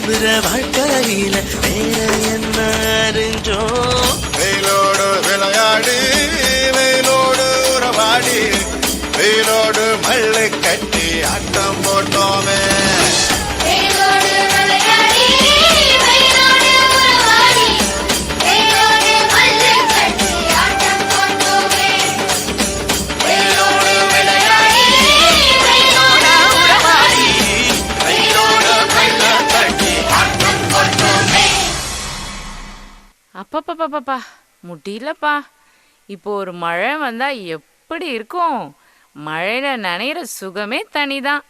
தவிர வாழ்க்கையில வேற என்ன அறிஞ்சோம். வெயிலோடு விளையாடி வெயிலோடு உறவாடி வெயிலோடு மல்லு கட்டி ஆட்டம் போட்டோமே. அப்பப்பா முடியலப்பா. இப்போ ஒரு மழை வந்தா எப்படி இருக்கும்? மழையில நனைகிற சுகமே தனிதான்.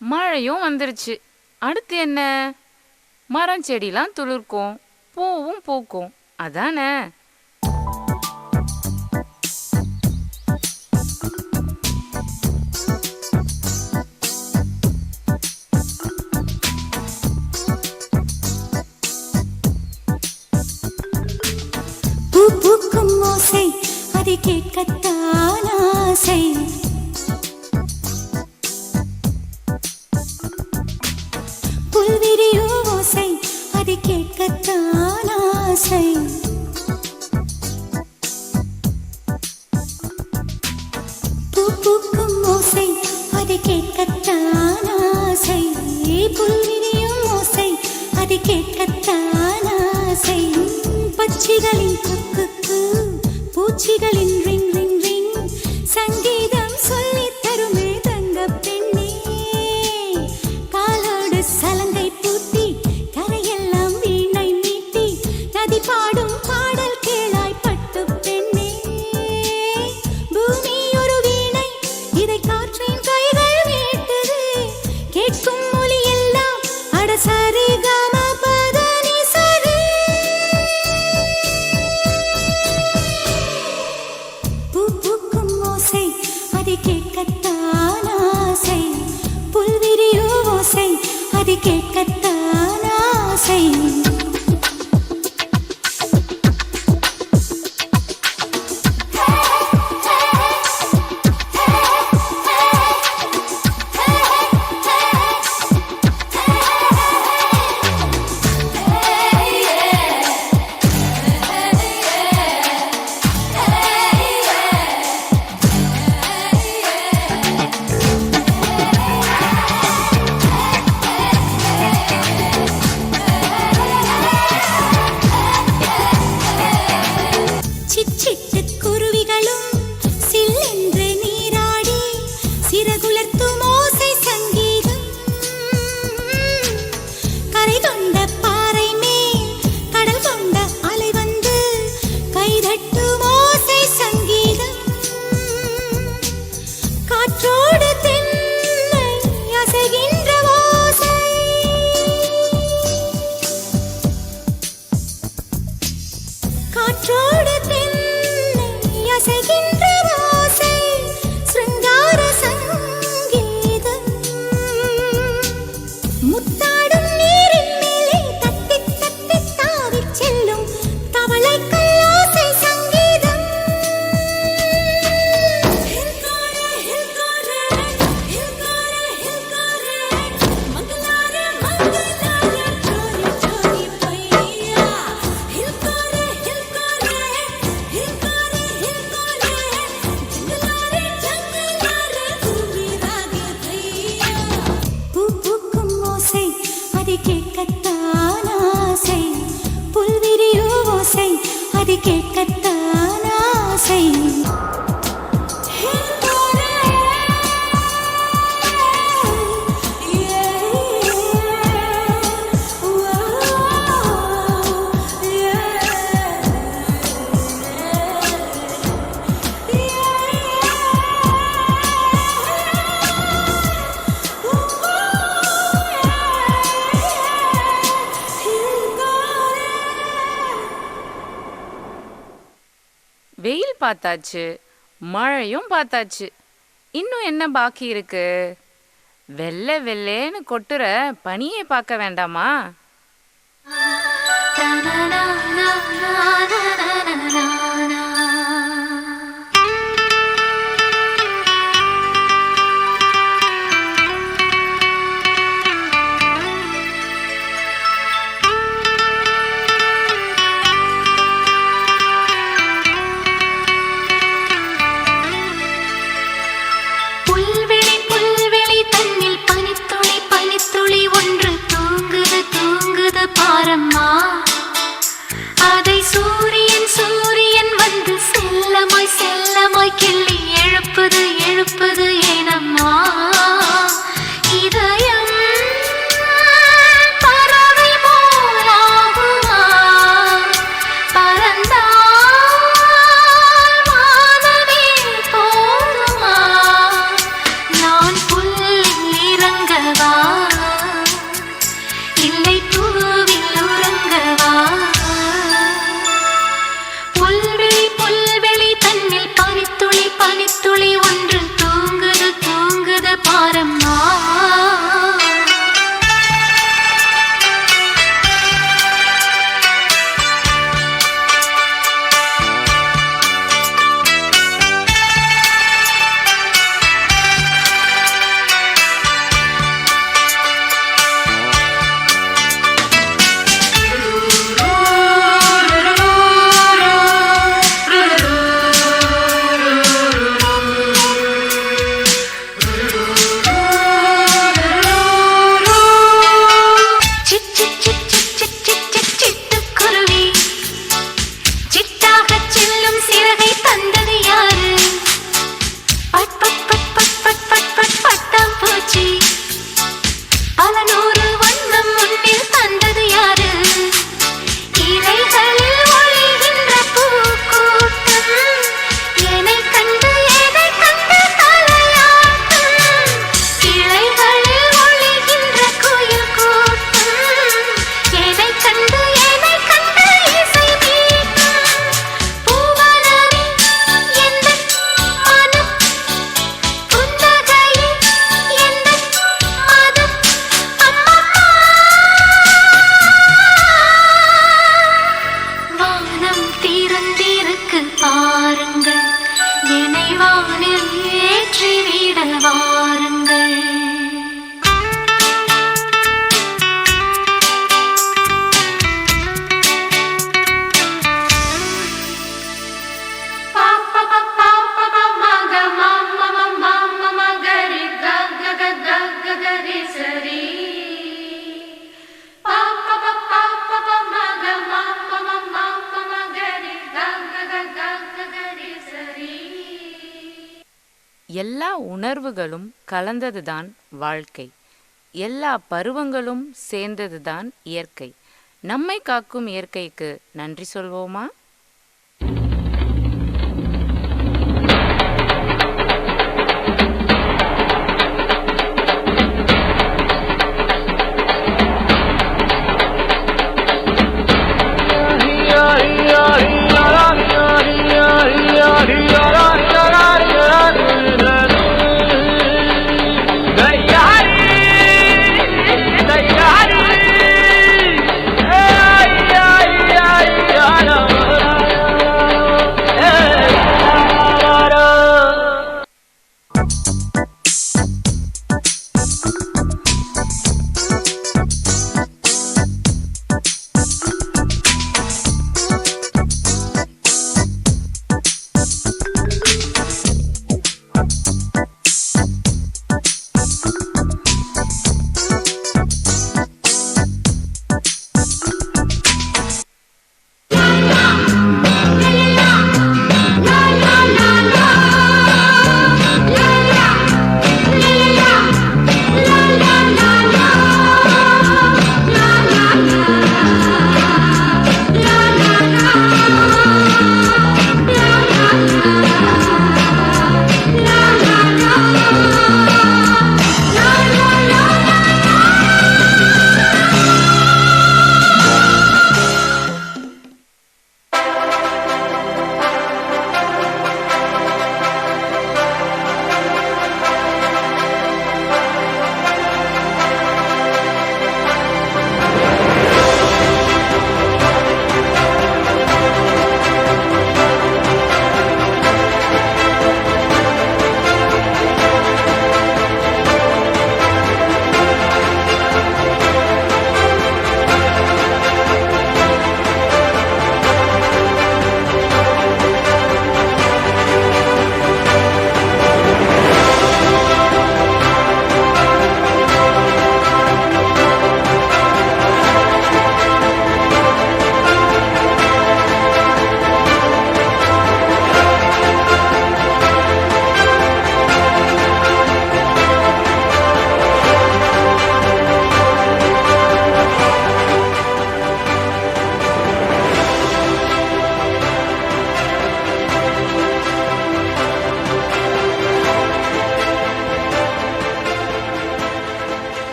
மழையும் வந்துருச்சு. அடுத்து என்ன? மரம் செடிலாம் துளிர்க்கும், பூவும் பூக்கும். அதானே? பூ பூக்கும் ஓசை அதை கேட்கத்தான் ஆசை. புல்விரியோ ஓசை அதை கேட்கத்தான் ஆசை. பூ பூக்கும் ஓசை அதை கேட்க கேட்கத்தான் ஆசை புல்விரியும் ஓசை அது கேட்கத்தான் ஆசை பட்சிகளின் குக்கு பூச்சிகளின் ரிங் ரிங் ரிங் சங்கீதம் சொல்லித் தருமே தங்க பெண்ணே காலோடு சலங்கை பூட்டி கரையெல்லாம் வீணை மீட்டி நதி பாடும் பாடல் கேளாய் பட்டு பெண்ணே பூமி ஒரு வீணை இதை காற்றின் கைகள் மீட்டது கேட்கும் மொழி எல்லாம் அடசரி கம பதனி சரி பூ பூக்கும் ஓசை அதை கேட்கத்தான் ஆசை புல்விரியோ ஓசை அதை கேட்கத்தான் ஆசை சிச்சிட்டு குருவிகளும் சில்லென்று நீராடி சிறகுலர்த்தும் ஓசை சங்கீதம் கரை கொண்ட பாறை மேல் கடல் கொண்ட அலை வந்து கைதட்டும் ஓசை சங்கீதம் காற்றோடு தென்னை அசைகின்ற ஓசை காற்றோடு அசைகின்ற ஓசை சிருங்கார சங்கீதம் முத்தாடும் நீரின் மேலே தத்தி தத்தி தாவிச் செல்லும் தவளைகள் ஓசை சங்கீதம் பூ பூக்கும் ஓசை அதை கேட்கத்தான் ஆசை புல்விரியோ ஓசை அதை கேட்கத்தான் ஆசை வெயில் பார்த்தாச்சு, மழையும் பார்த்தாச்சு. இன்னும் என்ன பாக்கி இருக்கு? வெள்ளை வெள்ளேன்னு கொட்டுற பனியை பார்க்க வேண்டாமா? புல்வெளி புல்வெளி தன்னில் பனித்துளி பனித்துளி ஒன்று தூங்குது தூங்குது பாரம்மா அதை சூரிய எல்லா உணர்வுகளும் கலந்ததுதான் வாழ்க்கை. எல்லா பருவங்களும் சேர்ந்ததுதான் இயற்கை. நம்மை காக்கும் இயற்கைக்கு நன்றி சொல்வோமா?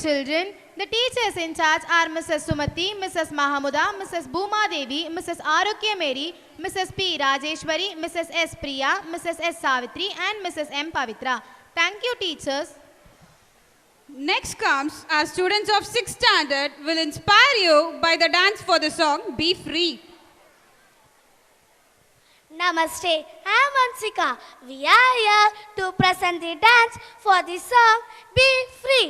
Children, the teachers in charge are Mrs. Sumati, Mrs. Mahamuda, Mrs. Bhuma Devi, Mrs. Arokya Mary, Mrs. P. Rajeshwari, Mrs. S. Priya, Mrs. S. Savitri and Mrs. M. Pavitra. Thank you, teachers. Next comes our students of 6th standard will inspire you by the dance for the song Be Free. Namaste, I am Vansika. We are here to present the dance for the song Be Free.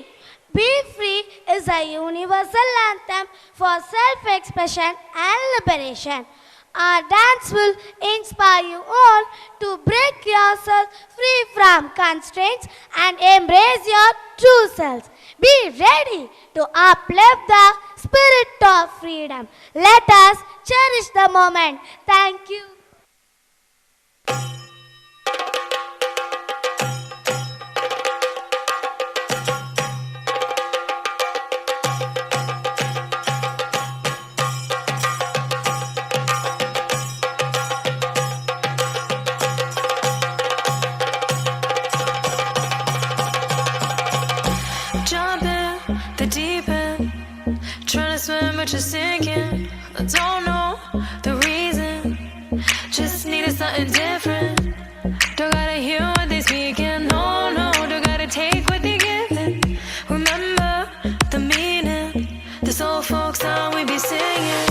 Be Free is a universal anthem for self-expression and liberation. Our dance will inspire you all to break yourself free from constraints and embrace your true selves. Be ready to uplift the spirit of freedom. Let us cherish the moment. Thank you. But you're sinking. I don't know the reason. Just needed something different. Don't gotta hear what they speaking. No, no, don't gotta take what they giving. Remember the meaning. This old folk song we be singing.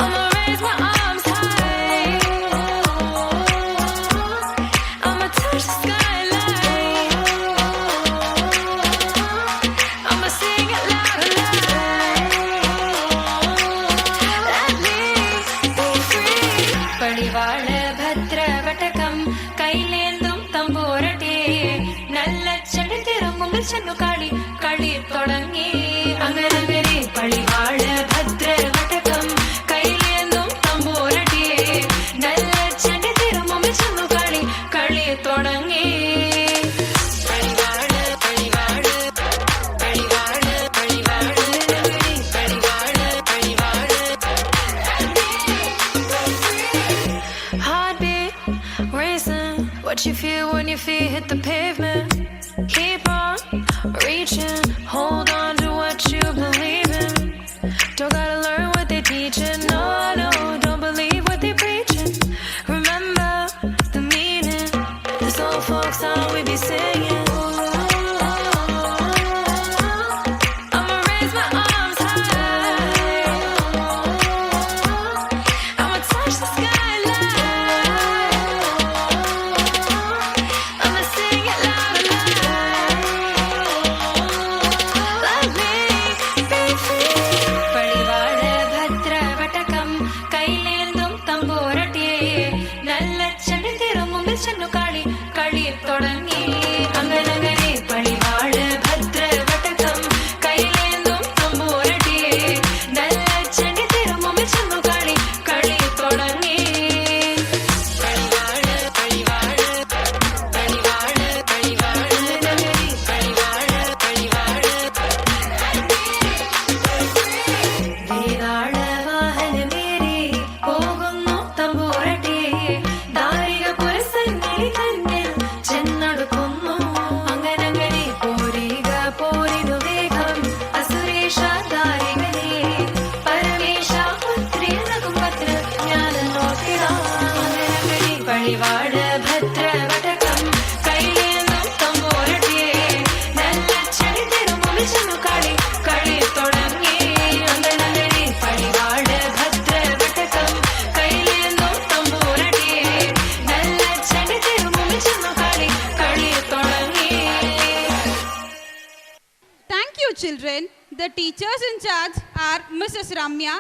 I'ma raise my arms high. I'ma touch the skyline. I'ma sing it loud and loud. Let me be free. பழிவாழ பத்ர வட்டகம் கையிலேந்தும் தம்போரட்டே நல்ல செடி திரும்புங்கள் சென்னு காளி களி தொடங்கி அங்கரங்கரே பழிவாழ பத்ர வட்டகம் கையிலேந்தும் தம்போரட்டே what you feel when your feet hit the pavement. Keep on reaching, hold on to what you believe in. Don't gotta learn what they teaching, no, no, don't believe what they preaching. Remember the meaning, this old folk song we be singing. Children, the teachers in charge are Mrs. Ramya